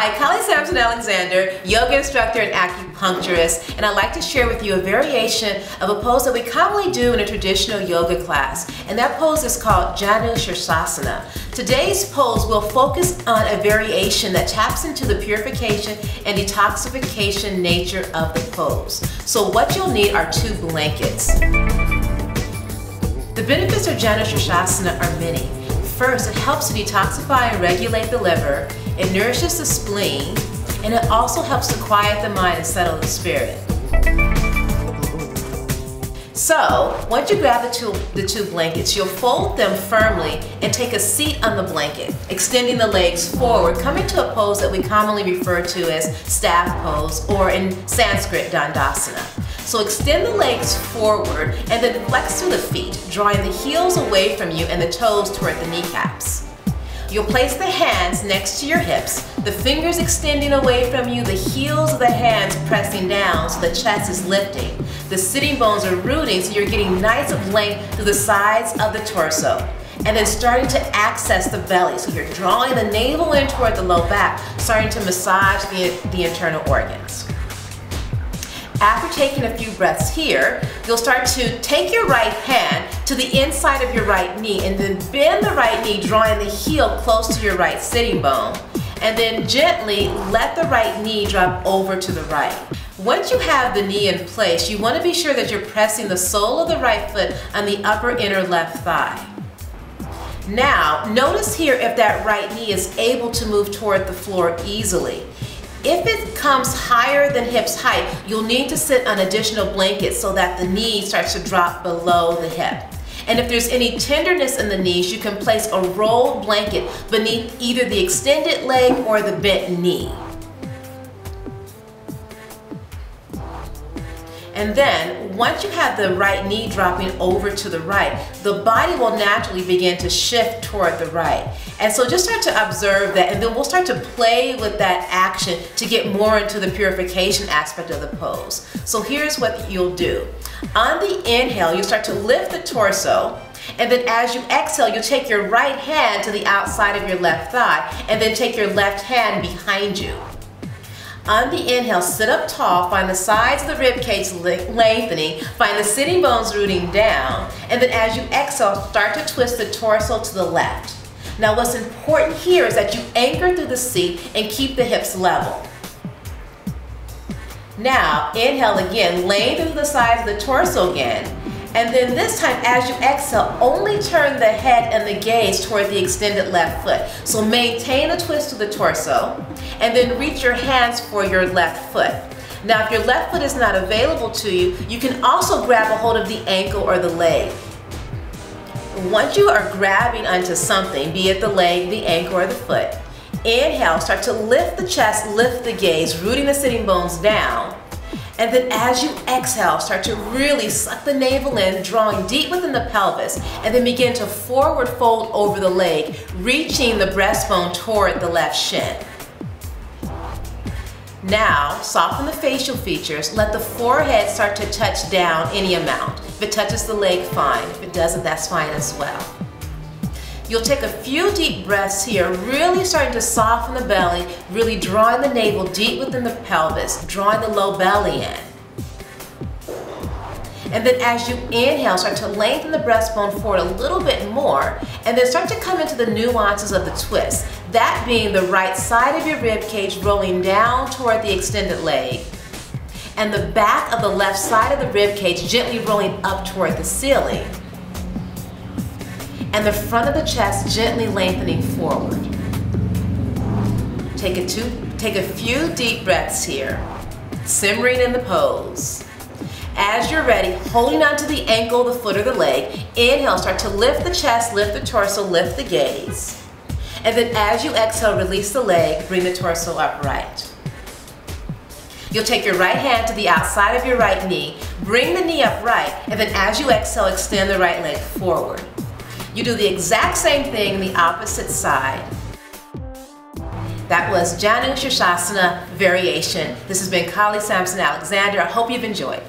Hi, Kali Sampson Alexander, yoga instructor and acupuncturist, and I'd like to share with you a variation of a pose that we commonly do in a traditional yoga class, and that pose is called Janu Sirsasana. Today's pose will focus on a variation that taps into the purification and detoxification nature of the pose. So what you'll need are 2 blankets. The benefits of Janu Sirsasana are many. First, it helps to detoxify and regulate the liver, it nourishes the spleen, and it also helps to quiet the mind and settle the spirit. So, once you grab the two blankets, you'll fold them firmly and take a seat on the blanket, extending the legs forward, coming to a pose that we commonly refer to as staff pose, or in Sanskrit, Dandasana. So extend the legs forward and then flex through the feet, drawing the heels away from you and the toes toward the kneecaps. You'll place the hands next to your hips, the fingers extending away from you, the heels of the hands pressing down so the chest is lifting. The sitting bones are rooting so you're getting nice of length through the sides of the torso. And then starting to access the belly. So you're drawing the navel in toward the low back, starting to massage the internal organs. After taking a few breaths here, you'll start to take your right hand to the inside of your right knee and then bend the right knee, drawing the heel close to your right sitting bone. And then gently let the right knee drop over to the right. Once you have the knee in place, you want to be sure that you're pressing the sole of the right foot on the upper inner left thigh. Now, notice here if that right knee is able to move toward the floor easily. If it comes higher than hips height, you'll need to sit on additional blankets so that the knee starts to drop below the hip. And if there's any tenderness in the knees, you can place a rolled blanket beneath either the extended leg or the bent knee. And then, once you have the right knee dropping over to the right, the body will naturally begin to shift toward the right. And so just start to observe that, and then we'll start to play with that action to get more into the purification aspect of the pose. So here's what you'll do. On the inhale, you'll start to lift the torso, and then as you exhale, you'll take your right hand to the outside of your left thigh, and then take your left hand behind you. On the inhale, sit up tall, find the sides of the rib cage lengthening, find the sitting bones rooting down, and then as you exhale, start to twist the torso to the left. Now what's important here is that you anchor through the seat and keep the hips level. Now, inhale again, lengthen the sides of the torso again, and then this time as you exhale, only turn the head and the gaze toward the extended left foot. So maintain a twist of the torso, and then reach your hands for your left foot. Now if your left foot is not available to you, you can also grab a hold of the ankle or the leg. Once you are grabbing onto something, be it the leg, the ankle, or the foot, inhale, start to lift the chest, lift the gaze, rooting the sitting bones down. And then as you exhale, start to really suck the navel in, drawing deep within the pelvis, and then begin to forward fold over the leg, reaching the breastbone toward the left shin. Now, soften the facial features. Let the forehead start to touch down any amount. If it touches the leg, fine. If it doesn't, that's fine as well. You'll take a few deep breaths here, really starting to soften the belly, really drawing the navel deep within the pelvis, drawing the low belly in. And then as you inhale, start to lengthen the breastbone forward a little bit more, and then start to come into the nuances of the twist. That being the right side of your rib cage rolling down toward the extended leg, and the back of the left side of the rib cage gently rolling up toward the ceiling, and the front of the chest gently lengthening forward. Take a few deep breaths here, simmering in the pose. As you're ready, holding onto the ankle, the foot, or the leg, inhale, start to lift the chest, lift the torso, lift the gaze. And then as you exhale, release the leg, bring the torso upright. You'll take your right hand to the outside of your right knee, bring the knee upright, and then as you exhale, extend the right leg forward. You do the exact same thing on the opposite side. That was Janu Sirsasana variation. This has been Kali Sampson Alexander. I hope you've enjoyed.